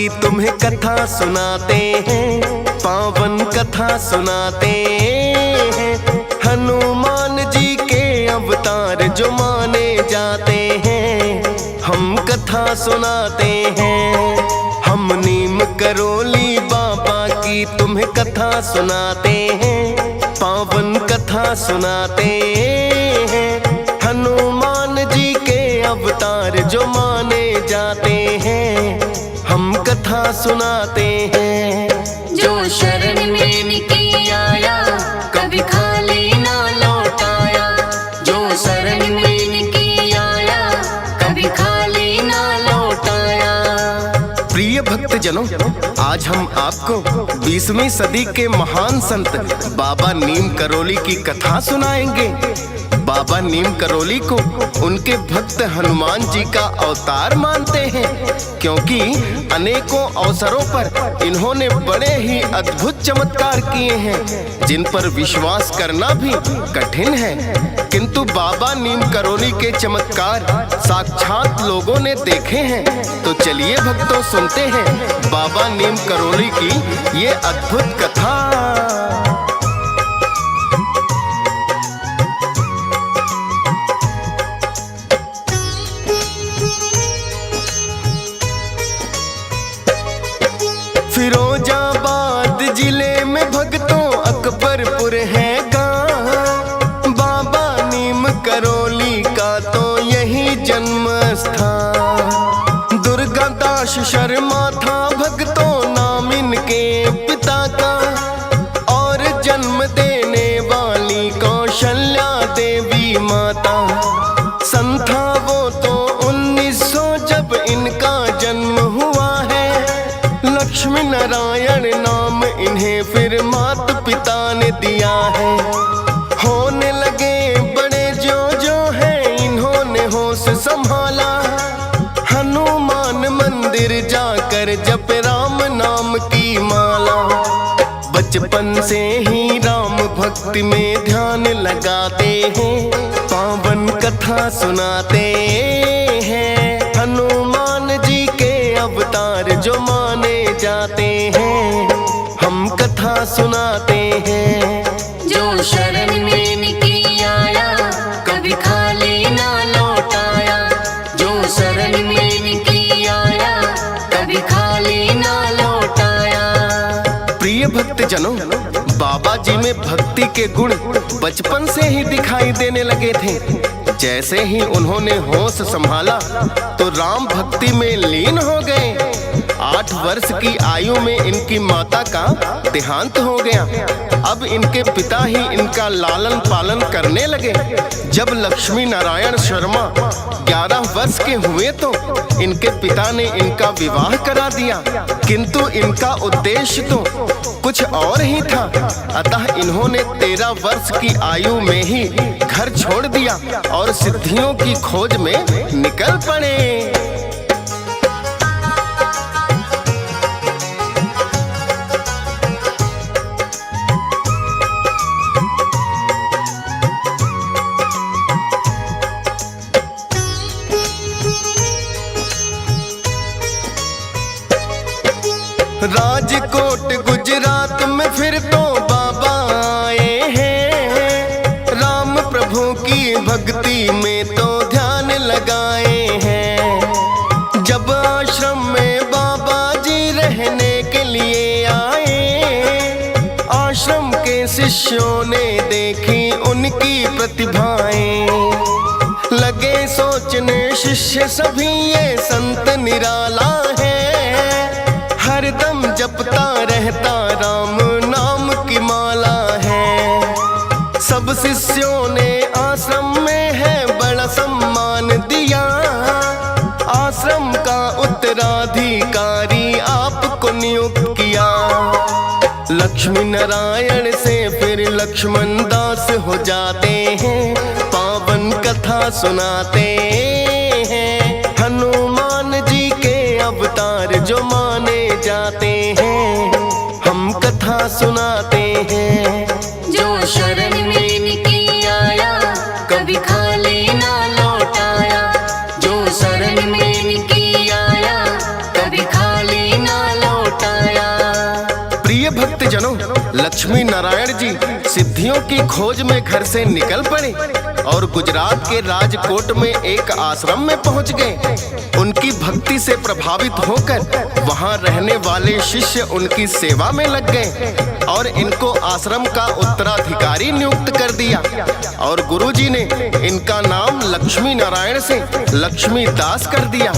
की तुम्हें कथा सुनाते हैं, पावन कथा सुनाते हैं। हनुमान जी के अवतार जो माने जाते हैं, हम कथा सुनाते हैं। हम नीम करोली बाबा की तुम्हें कथा सुनाते हैं, पावन कथा सुनाते हैं। हनुमान जी के अवतार जो माने जाते हैं, हम कथा सुनाते हैं। जो शरण में निकली आया, कभी खाली ना लौटाया। जो शरण में निकली आया, कभी खाली ना लौटाया। प्रिय भक्तजनों, आज हम आपको 20वीं सदी के महान संत बाबा नीम करोली की कथा सुनाएंगे। बाबा नीम करोली को उनके भक्त हनुमान जी का अवतार मानते हैं, क्योंकि अनेकों अवसरों पर इन्होंने बड़े ही अद्भुत चमत्कार किए हैं, जिन पर विश्वास करना भी कठिन है। किंतु बाबा नीम करोली के चमत्कार साक्षात लोगों ने देखे हैं। तो चलिए भक्तों, सुनते हैं बाबा नीम करोली की ये अद्भुत कथा। फिरोजाबाद जिले में भक्तों अकबरपुर है गाँव। बाबा नीम करोली का तो यही जन्म स्थान। दुर्गादास शर्मा था भक्तों नाम इनके पिता का, और जन्म देने वाली कौशल्या देवी माता। सन था वो तो 1900 जब इनका जन्म हुआ है। लक्ष्मी नारायण नाम इन्हें फिर माता पिता ने दिया है। होने लगे बड़े जो है इन्होंने होश संभाला। हनुमान मंदिर जाकर जप राम नाम की माला। बचपन से ही राम भक्ति में ध्यान लगाते हैं, पावन कथा सुनाते हैं। हनुमान जी के अवतार जो माने जाते हैं, हम कथा सुनाते हैं। जो शरण में निकली आया, कभी खाली ना लौटाया। जो शरण में निकली आया, कभी खाली ना लौटाया। प्रिय भक्तजनों, बाबा जी में भक्ति के गुण बचपन से ही दिखाई देने लगे थे। जैसे ही उन्होंने होश संभाला तो राम भक्ति में लीन हो गए। 8 वर्ष की आयु में इनकी माता का देहांत हो गया। अब इनके पिता ही इनका लालन पालन करने लगे। जब लक्ष्मी नारायण शर्मा 11 वर्ष के हुए तो इनके पिता ने इनका विवाह करा दिया, किंतु इनका उद्देश्य तो कुछ और ही था। अतः इन्होंने 13 वर्ष की आयु में ही घर छोड़ दिया और सिद्धियों की खोज में निकल पड़े। राजकोट गुजरात में फिर तो बाबा आए हैं। राम प्रभु की भक्ति में तो ध्यान लगाए हैं। जब आश्रम में बाबा जी रहने के लिए आए, आश्रम के शिष्यों ने देखी उनकी प्रतिभाएं। लगे सोचने शिष्य सभी ये संत निराला है। हरदम जपता रहता राम नाम की माला है। सब शिष्यों ने आश्रम में है बड़ा सम्मान दिया। आश्रम का उत्तराधिकारी आपको नियुक्त किया। लक्ष्मी नारायण से फिर लक्ष्मण दास हो जाते हैं, पावन कथा सुनाते हैं। हनुमान जी के अवतार जो माने जाते हैं, हम कथा सुनाते हैं। जो शरण में निकली आया, कभी खाली ना लौटाया। जो शरण में निकली आया, कभी खाली ना प्रिय भक्तजनों, लक्ष्मी नारायण जी सिद्धियों की खोज में घर से निकल पड़े और गुजरात के राजकोट में एक आश्रम में पहुंच गए। उनकी भक्ति से प्रभावित होकर वहां रहने वाले शिष्य उनकी सेवा में लग गए और इनको आश्रम का उत्तराधिकारी नियुक्त कर दिया और गुरुजी ने इनका नाम लक्ष्मी नारायण से लक्ष्मी दास कर दिया।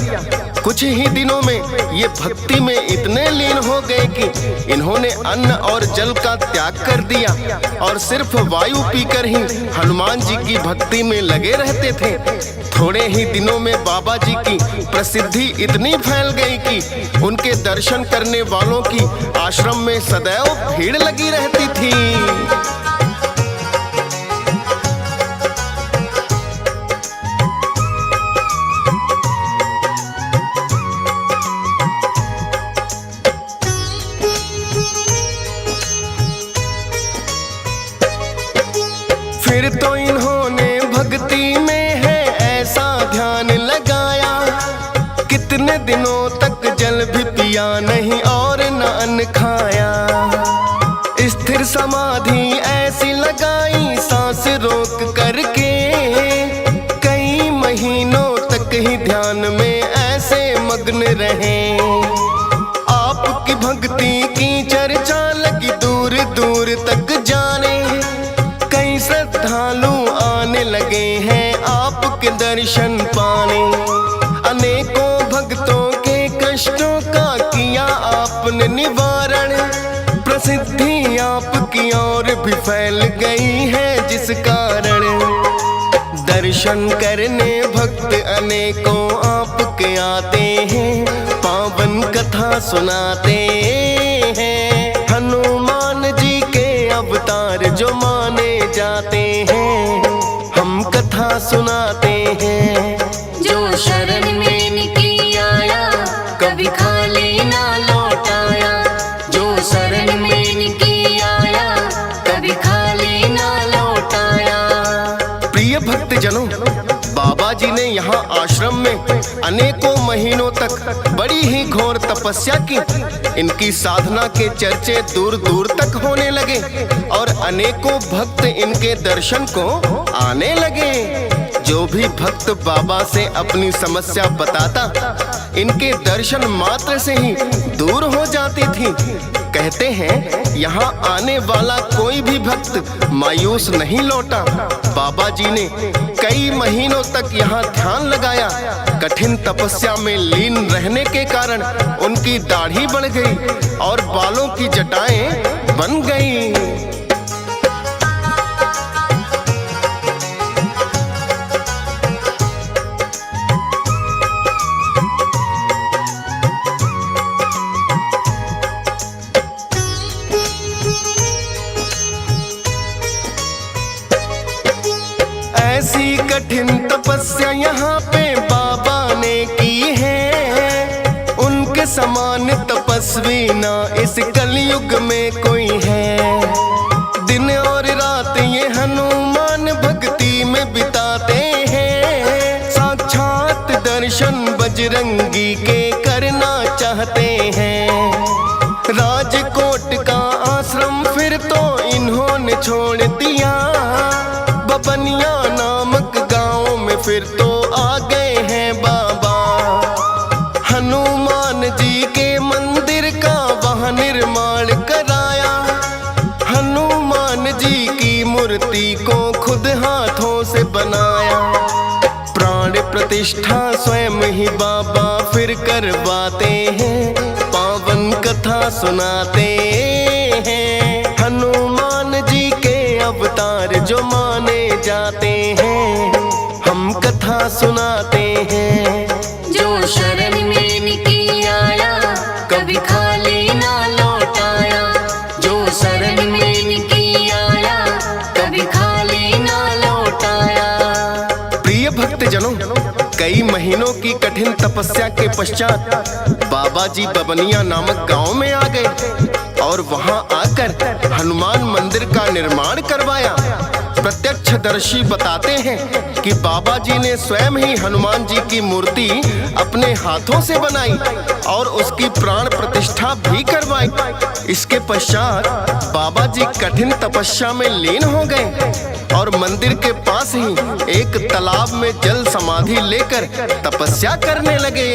कुछ ही दिनों में ये भक्ति में इतने लीन हो गए कि इन्होंने अन्न और जल का त्याग कर दिया और सिर्फ वायु पीकर ही हनुमान जी की भक्ति में लगे रहते थे। थोड़े ही दिनों में बाबा जी की प्रसिद्धि इतनी फैल गई कि उनके दर्शन करने वालों की आश्रम में सदैव भीड़ लगी रहती थी। फिर तो इन्होंने भक्ति में है ऐसा ध्यान लगाया, कितने दिनों तक जल भी पिया नहीं और न अन्न खाया। स्थिर समाधि ऐसी लगाई सांस रोक करके, कई महीनों तक ही ध्यान में ऐसे मग्न रहे। आपकी भक्ति की चर्चा लगी दूर दूर तक जाने, कई श्रद्धालु आने लगे हैं आपके दर्शन पाने। अनेकों भक्तों के कष्टों का किया आपने निवारण, प्रसिद्धि आपकी और भी फैल गई है जिस कारण। दर्शन करने भक्त अनेकों आपके आते हैं, पावन कथा सुनाते हैं। हनुमान जी के अवतार जो माने जाते हैं, हम कथा सुनाते हैं। जो शरण में इनकी आया कभी खाली ना लौटाया, जो शरण में इनकी आया कभी खाली ना लौटाया। प्रिय भक्तजनों, बाबा जी ने यहाँ आश्रम में अनेकों महीनों तक बड़ी ही घोर तपस्या की। इनकी साधना के चर्चे दूर दूर तक होने लगे और अनेकों भक्त इनके दर्शन को आने लगे। जो भी भक्त बाबा से अपनी समस्या बताता, इनके दर्शन मात्र से ही दूर हो जाती थी। कहते हैं यहाँ आने वाला कोई भी भक्त मायूस नहीं लौटा। बाबा जी ने कई महीनों तक यहाँ ध्यान लगाया। कठिन तपस्या में लीन रहने के कारण उनकी दाढ़ी बढ़ गई और बालों की जटाएं बन गई। ऐसी कठिन तपस्या यहाँ पे बाबा ने की है, उनके समान तपस्वी ना इस कलयुग में कोई है। दिन और रात ये हनुमान भक्ति में बिताते हैं, साक्षात दर्शन बजरंगी के करना चाहते हैं। राजकोट का आश्रम फिर तो इन्होंने छोड़ दिया, बबनिया नामक गांव में फिर तो आ गए हैं बाबा। हनुमान जी के मंदिर का वहां निर्माण कराया, हनुमान जी की मूर्ति को खुद हाथों से बनाया। प्राण प्रतिष्ठा स्वयं ही बाबा फिर करवाते हैं, पावन कथा सुनाते हैं। हनुमान जी के अवतार जो माने जाते हैं, हम कथा सुनाते हैं। जो शरण में इनकी आया कभी खाली ना लौटाया, जो शरण में इनकी आया कभी खाली ना लौटाया। प्रिय भक्तजनों, कई महीनों की कठिन तपस्या के पश्चात बाबा जी बबनिया नामक गांव में आ गए और वहां आकर हनुमान मंदिर का निर्माण करवाया। प्रत्यक्षदर्शी बताते हैं कि बाबा जी ने स्वयं ही हनुमान जी की मूर्ति अपने हाथों से बनाई और उसकी प्राण प्रतिष्ठा भी करवाई। इसके पश्चात बाबा जी कठिन तपस्या में लीन हो गए और मंदिर के पास ही एक तालाब में जल समाधि लेकर तपस्या करने लगे।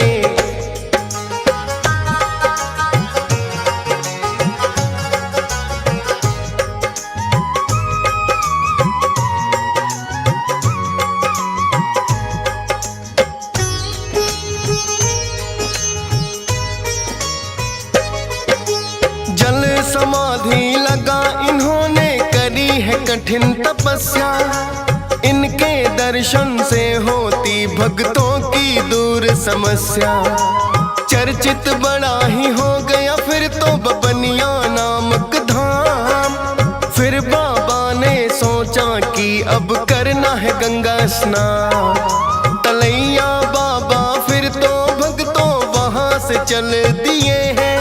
जल समाधि लगा इन्होंने करी है कठिन तपस्या, इनके दर्शन से होती भक्तों की दूर समस्या। चर्चित बड़ा ही हो गया फिर तो बबनिया नामक धाम। फिर बाबा ने सोचा कि अब करना है गंगा स्नान। तलैया बाबा फिर तो भक्तों वहां से चल दिए हैं।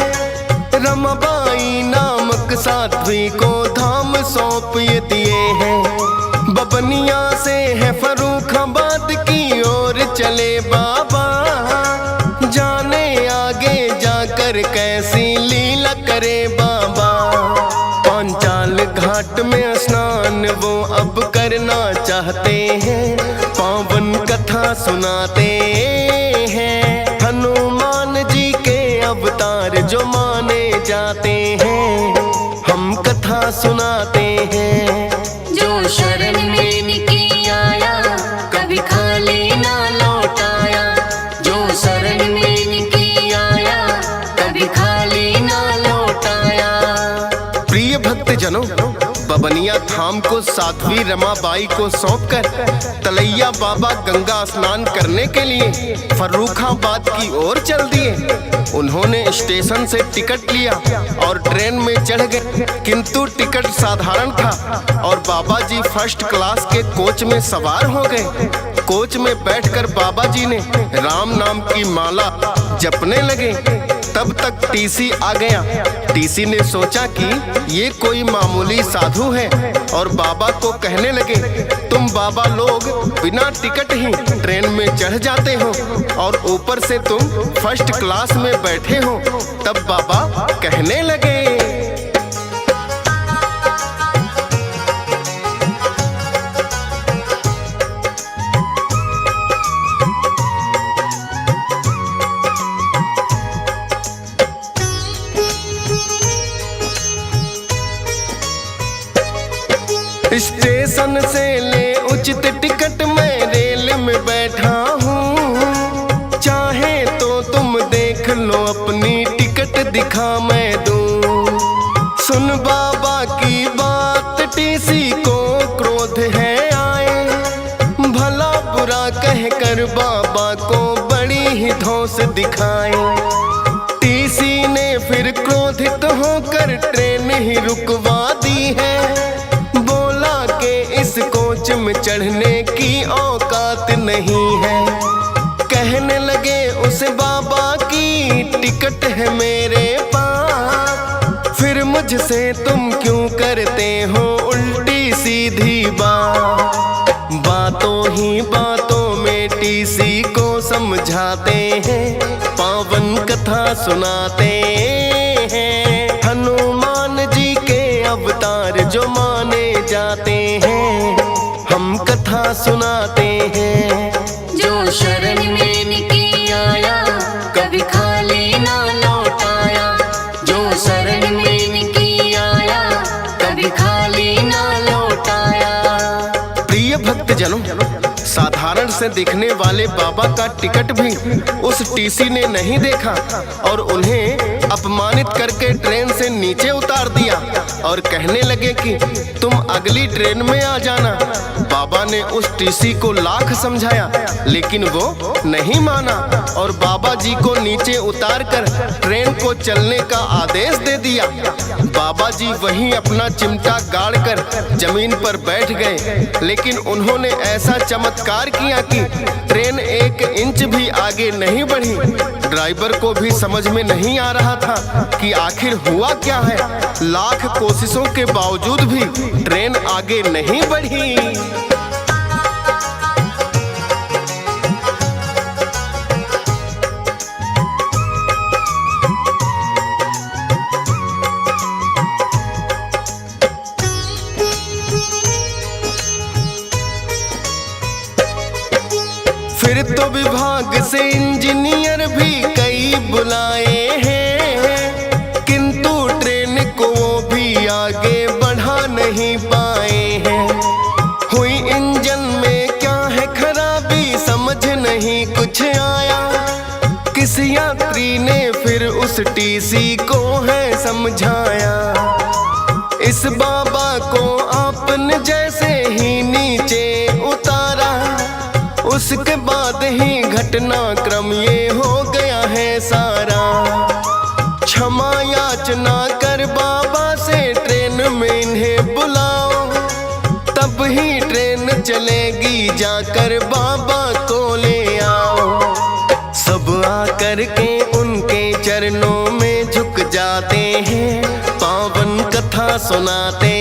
रमाबाई नामक साध्वी को धाम सौंप ये दिए हैं। बबनिया से है फर्रुखाबाद की ओर चले बाबा, जाने आगे जाकर कैसी लीला करे बाबा। पांचाल घाट में स्नान वो अब करना चाहते हैं, पावन कथा सुनाते हैं। हनुमान जी के अवतार जो माने जाते हैं, हम कथा सुनाते हैं। जो शरण में इनकी आया कभी खाली ना लौटाया। जो शरण में इनकी आया कभी खाली ना लौटाया। प्रिय भक्तजनों, बबनिया धाम को साध्वी रमाबाई को सौंपकर तलैया बाबा गंगा स्नान करने के लिए फर्रुखाबाद की ओर चल दिए। उन्होंने स्टेशन से टिकट लिया और ट्रेन में चढ़ गए, किंतु टिकट साधारण था और बाबा जी फर्स्ट क्लास के कोच में सवार हो गए। कोच में बैठकर बाबा जी ने राम नाम की माला जपने लगे। तब तक टीसी आ गया। टीसी ने सोचा कि ये कोई मामूली साधु है और बाबा को कहने लगे, तुम बाबा लोग बिना टिकट ही ट्रेन में चढ़ जाते हो और ऊपर से तुम फर्स्ट क्लास में बैठे हो। तब बाबा कहने लगे, स्टेशन से ले उचित टिकट मैं रेल में बैठा हूँ। चाहे तो तुम देख लो अपनी टिकट दिखा मैं दूँ। सुन बाबा की बात टीसी को क्रोध है आए, भला बुरा कह कर बाबा को बड़ी ही धौंस दिखाए। टीसी ने फिर क्रोधित होकर ट्रेन ही रुकवा दी है। इस कोच में चढ़ने की औकात नहीं है। कहने लगे उसे बाबा की टिकट है मेरे पास, फिर मुझसे तुम क्यों करते हो उल्टी सीधी बात। बातों ही बातों में टीसी को समझाते हैं, पावन कथा सुनाते हैं। हनुमान जी के अवतार जो माने जाते हैं, हम कथा सुनाते हैं। जो शरण में इनकी आया कभी खाली ना लौटाया। जो शरण में इनकी आया कभी खाली ना लौटाया। प्रिय भक्तजनों, साधारण से दिखने वाले बाबा का टिकट भी उस टीसी ने नहीं देखा और उन्हें अपमानित करके ट्रेन से नीचे उतार दिया और कहने लगे कि तुम अगली ट्रेन में आ जाना। बाबा ने उस टीसी को लाख समझाया लेकिन वो नहीं माना और बाबा जी को नीचे उतारकर ट्रेन को चलने का आदेश दे दिया। बाबा जी वहीं अपना चिमटा गाड़कर जमीन पर बैठ गए, लेकिन उन्होंने ऐसा चमत्कार किया कि ट्रेन 1 इंच भी आगे नहीं बढ़ी। ड्राइवर को भी समझ में नहीं आ रहा था कि आखिर हुआ क्या है। लाख कोशिशों के बावजूद भी ट्रेन आगे नहीं बढ़ी। फिर तो विभाग से इंजीनियर भी कई बुलाए हैं, किंतु ट्रेन को वो भी आगे बढ़ा नहीं पाए हैं। हुई इंजन में क्या है खराबी समझ नहीं कुछ आया। किस यात्री ने फिर उस टीसी को है समझाया। इस बाबा को आपने जैसे ही नीचे उतारा, उसके बाद ही घटनाक्रम ये हो गया है सारा। क्षमा याचना कर बाबा से ट्रेन में इन्हें बुलाओ, तब ही ट्रेन चलेगी, जाकर बाबा को ले आओ। सब आकर के उनके चरणों में झुक जाते हैं, पावन कथा सुनाते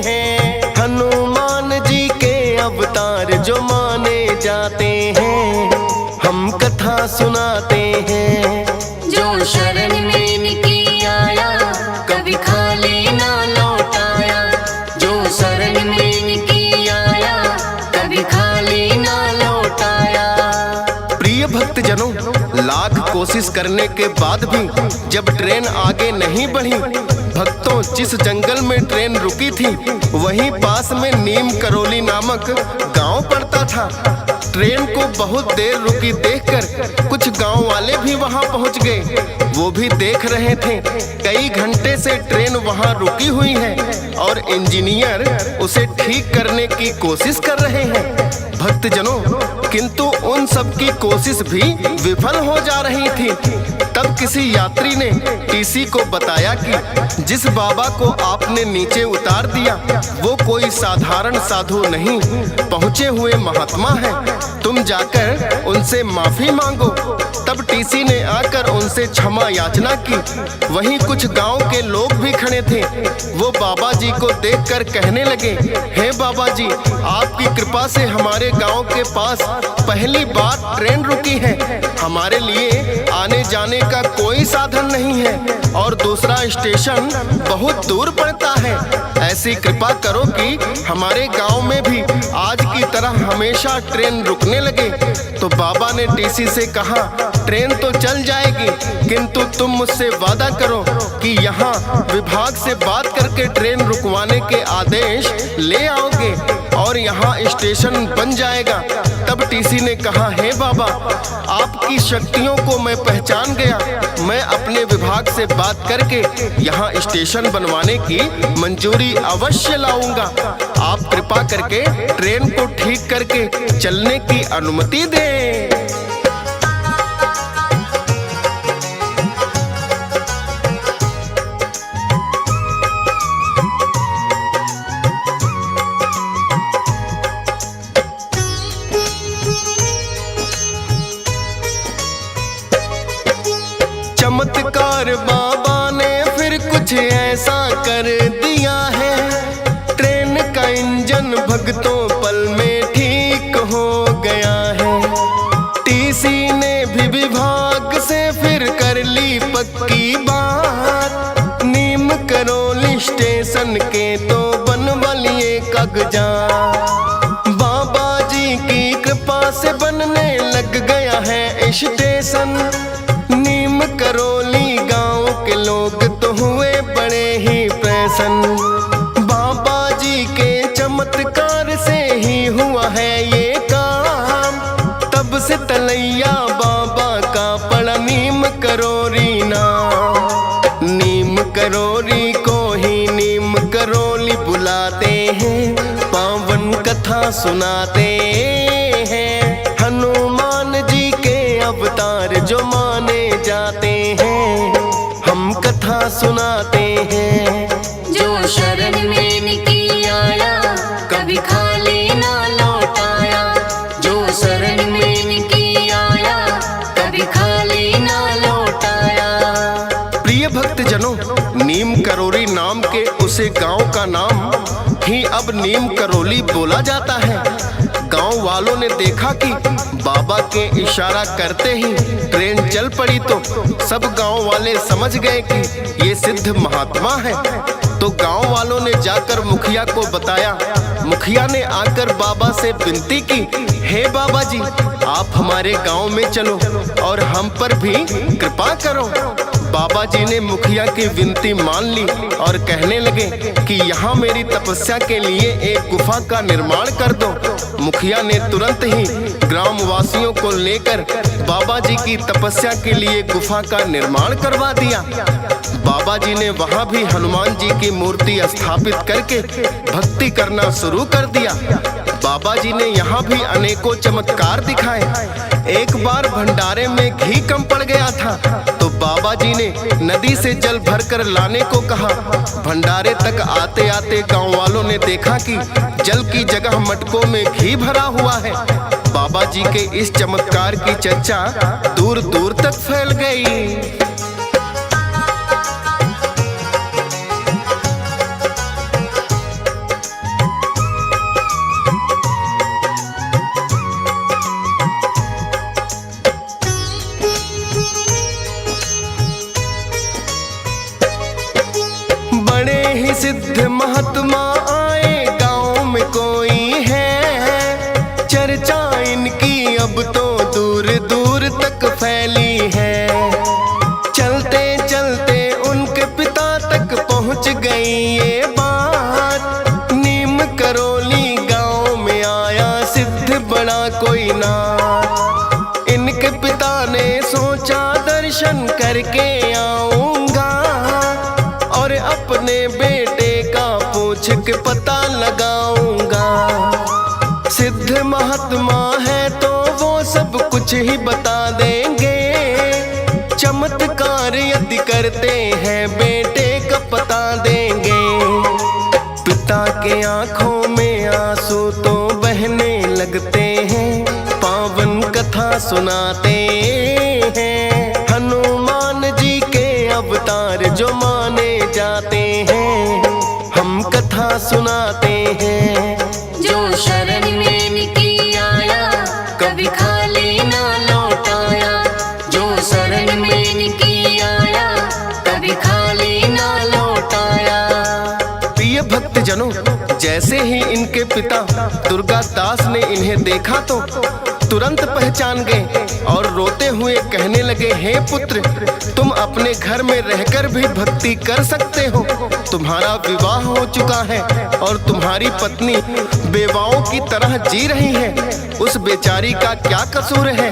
हैं। हनुमान जी के अवतार जो माने जाते हैं, हम कथा सुनाते हैं। जो शरण में इनकी आया, कभी खाली ना लौटाया। जो शरण में इनकी आया, कभी खाली ना लौटाया। प्रिय भक्तजनों, लाख कोशिश करने के बाद भी जब ट्रेन आगे नहीं बढ़ी, भक्तों जिस जंगल में ट्रेन रुकी थी वहीं पास में नीम करोली नामक गांव पड़ता था। ट्रेन को बहुत देर रुकी देखकर कुछ गांव वाले भी वहां पहुंच गए। वो भी देख रहे थे कई घंटे से ट्रेन वहां रुकी हुई है और इंजीनियर उसे ठीक करने की कोशिश कर रहे हैं। भक्तजनों, किंतु उन सब की कोशिश भी विफल हो जा रही थी। तब किसी यात्री ने टीसी को बताया कि जिस बाबा को आपने नीचे उतार दिया वो कोई साधारण साधु नहीं, पहुंचे हुए महात्मा हैं। तुम जाकर उनसे माफी मांगो। तब टीसी ने आकर उनसे क्षमा याचना की। वहीं कुछ गांव के लोग भी खड़े थे। वो बाबा जी को देखकर कहने लगे, हे बाबा जी, आपकी कृपा से हमारे गांव के पास पहली बार ट्रेन रुकी है। हमारे लिए आने जाने का कोई साधन नहीं है और दूसरा स्टेशन बहुत दूर पड़ता है। ऐसी कृपा करो कि हमारे गांव में भी आज की तरह हमेशा ट्रेन रुकने लगे। तो बाबा ने टीसी से कहा, ट्रेन तो चल जाएगी, किंतु तुम मुझसे वादा करो कि यहाँ विभाग से बात करके ट्रेन रुकवाने के आदेश ले आओगे और यहाँ स्टेशन बन जाएगा। तब टीसी ने कहा, हे बाबा, आपकी शक्तियों को मैं पहचान गया। मैं अपने विभाग से बात करके यहाँ स्टेशन बनवाने की मंजूरी अवश्य लाऊंगा। आप कृपा करके ट्रेन को ठीक करके चलने की अनुमति दें। चमत्कार बाबा ने फिर कुछ ऐसा कर दिया है, ट्रेन का इंजन भक्तों पल में ठीक हो गया है। टीसी ने भी विभाग से फिर कर ली पक्की बात, नीम करोली स्टेशन के तो बनवा लिए कागजात। बाबा जी की कृपा से बनने लग गया है स्टेशन। नीम करोली गांव के लोग तो हुए बड़े ही प्रसन्न। बाबा जी के चमत्कार से ही हुआ है ये काम। तब से तलैया बाबा का पड़ा नीम करोली नाम। नीम करोली को ही नीम करोली बुलाते हैं, पावन कथा सुनाते हैं। हनुमान जी के अवतार जो माने जाते हैं, हम कथा सुनाते हैं। जो शरण में इनकी आया, कभी खाली ना लौटाया। जो शरण में इनकी आया, कभी खाली नाम के उसे गांव का नाम ही अब नीम करौली बोला जाता है। गांव वालों ने देखा कि बाबा के इशारा करते ही ट्रेन चल पड़ी तो सब गांव वाले समझ गए कि ये सिद्ध महात्मा है। तो गांव वालों ने जाकर मुखिया को बताया। मुखिया ने आकर बाबा से विनती की, हे बाबा जी, आप हमारे गांव में चलो और हम पर भी कृपा करो। बाबा जी ने मुखिया की विनती मान ली और कहने लगे कि यहाँ मेरी तपस्या के लिए एक गुफा का निर्माण कर दो। मुखिया ने तुरंत ही ग्रामवासियों को लेकर बाबा जी की तपस्या के लिए गुफा का निर्माण करवा दिया। बाबा जी ने वहाँ भी हनुमान जी की मूर्ति स्थापित करके भक्ति करना शुरू कर दिया। बाबा जी ने यहाँ भी अनेकों चमत्कार दिखाए। एक बार भंडारे में घी कम पड़ गया था तो बाबा जी ने नदी से जल भरकर लाने को कहा। भंडारे तक आते आते गांव वालों ने देखा कि जल की जगह मटकों में घी भरा हुआ है। बाबा जी के इस चमत्कार की चर्चा दूर दूर तक फैल गई। बड़े ही सिद्ध महात्मा आए गांव में कोई है, चर्चा इनकी अब तो दूर दूर तक फैली है। चलते चलते उनके पिता तक पहुंच गई ये बात, नीम करौली गांव में आया सिद्ध बड़ा कोई नाथ। इनके पिता ने सोचा दर्शन करके आऊंगा और अपने बेटे का पूछ के पता लगाऊंगा। सिद्ध महात्मा है तो वो सब कुछ ही बता देंगे, चमत्कार यदि करते हैं बेटे का पता देंगे। पिता के आंखों में आंसू तो बहने लगते हैं, पावन कथा सुनाते हैं। हनुमान जी के अवतार जो माने जाते हैं, हम कथा सुनाते हैं। जो शरण में इनकी आया कभी खाली ना लौटाया। जो शरण में इनकी आया कभी खाली ना लौटाया। प्रिय भक्त जनों, जैसे ही इनके पिता दुर्गा दास ने इन्हें देखा तो तुरंत पहचान गए और रोते हुए कहने लगे, हे पुत्र, तुम अपने घर में रहकर भी भक्ति कर सकते हो। तुम्हारा विवाह हो चुका है और तुम्हारी पत्नी बेवाओं की तरह जी रही है। उस बेचारी का क्या कसूर है?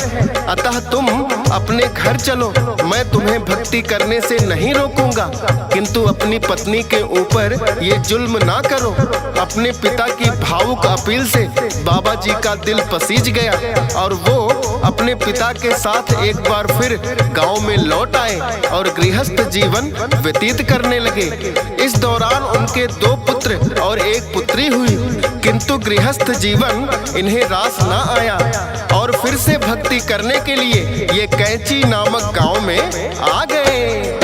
अतः तुम अपने घर चलो, मैं तुम्हें भक्ति करने से नहीं रोकूंगा, किंतु अपनी पत्नी के ऊपर ये जुल्म ना करो। अपने पिता की भावुक अपील से बाबा जी का दिल पसीज गया और वो अपने पिता के साथ एक बार फिर गांव में लौट आए और गृहस्थ जीवन व्यतीत करने लगे। इस दौरान उनके 2 पुत्र और 1 पुत्री हुई, किंतु गृहस्थ जीवन इन्हें रास ना आया और फिर से भक्ति करने के लिए ये कैंची नामक गांव में आ गए।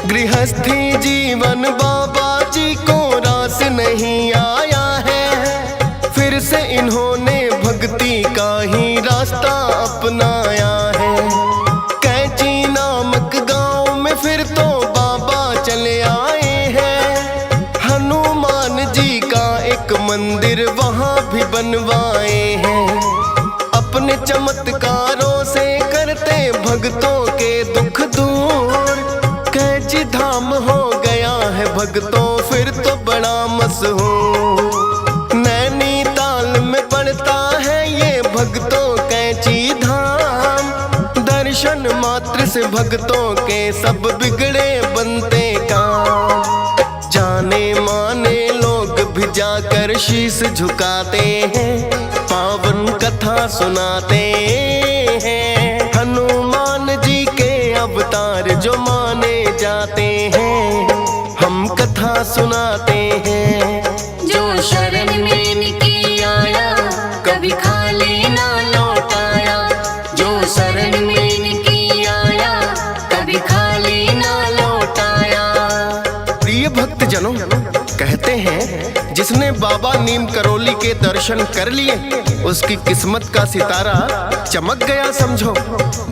गृहस्थी जीवन बाबा जी को रास नहीं आया है, फिर से इन्होंने भक्ति का ही रास्ता अपनाया है। कैंची नामक गांव में फिर तो बाबा चले आए हैं, हनुमान जी का एक मंदिर वहां भी बनवाए हैं। अपने चमत्कारों से करते भक्तों के दुख दूर, कैंची धाम हो गया है भक्तों फिर तो बड़ा मशहूर। नैनीताल में पड़ता है ये भक्तों कैंची धाम, दर्शन मात्र से भक्तों के सब बिगड़े बनते काम। जाने माने लोग भी जाकर शीश झुकाते हैं, पावन कथा सुनाते हैं। हनुमान जी के अवतार जो माने जाते हैं, हम कथा सुनाते हैं। जो शरण में इनकी आया कभी खाली ना लौटाया, जो शरण में इनकी आया कभी खाली ना लौटाया। प्रिय भक्त जनों, कहते हैं जिसने बाबा नीम करोली के दर्शन कर लिए उसकी किस्मत का सितारा चमक गया समझो।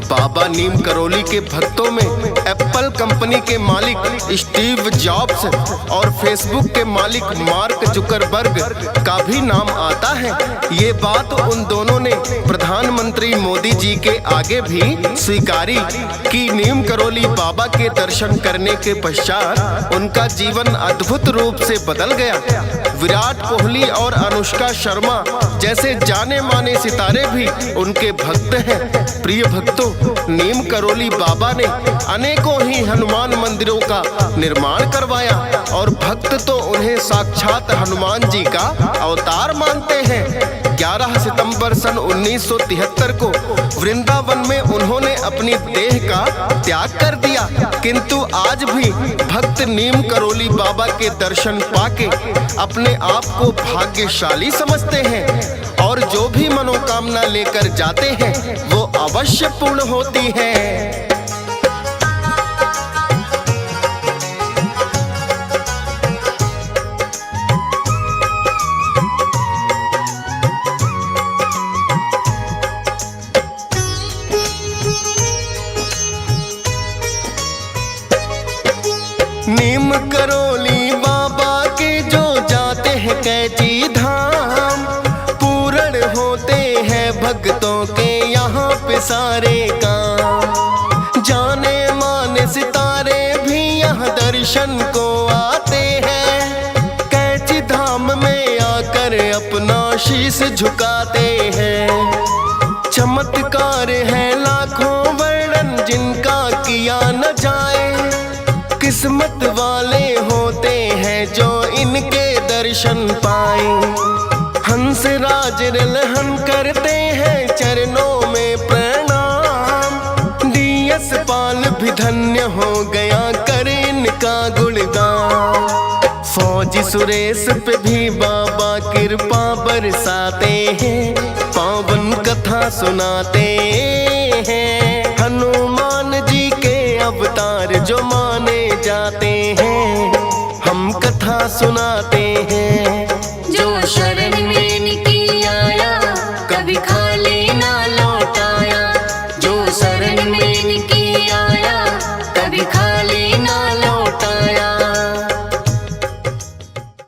बाबा नीम करोली के भक्तों में एप्पल कंपनी के मालिक स्टीव जॉब्स और फेसबुक के मालिक मार्क जुकरबर्ग का भी नाम आता है। ये बात उन दोनों ने प्रधानमंत्री मोदी जी के आगे भी स्वीकारी कि नीम करोली बाबा के दर्शन करने के पश्चात उनका जीवन अद्भुत रूप से बदल गया। विराट कोहली और अनुष्का शर्मा जैसे जाने माने सितारे भी उनके भक्त हैं। प्रिय भक्तों, नीम करोली बाबा ने अनेकों ही हनुमान मंदिरों का निर्माण करवाया और भक्त तो उन्हें साक्षात हनुमान जी का अवतार मानते हैं। 11 सितंबर सन 1973 को वृंदावन में उन्होंने अपनी देह का त्याग कर दिया, किंतु आज भी भक्त नीम करोली बाबा के दर्शन पाके अपने आप को भाग्यशाली समझते हैं और जो भी मनोकामना लेकर जाते हैं वो अवश्य पूर्ण होती है। नीम करोली बाबा के जो जाते हैं कैची धाम, पूर्ण होते हैं भक्तों के यहाँ पे सारे काम। जाने माने सितारे भी यहाँ दर्शन को आते हैं, कैची धाम में आकर अपना शीश झुकाते हैं। चमत्कार है लाखों वर्णन जिनका किया न जाए, किस्मत वाले होते हैं जो इनके दर्शन पाए। हंस राज रलहन करते हैं चरणों में प्रणाम, डीएस पाल भी धन्य हो गया कर इनका गुणगान। फौजी सुरेश पे भी बाबा कृपा बरसाते हैं, पावन कथा सुनाते हैं। हनुमान जी के अवतार जो माने जाते हैं, हम कथा सुनाते हैं। जो शरण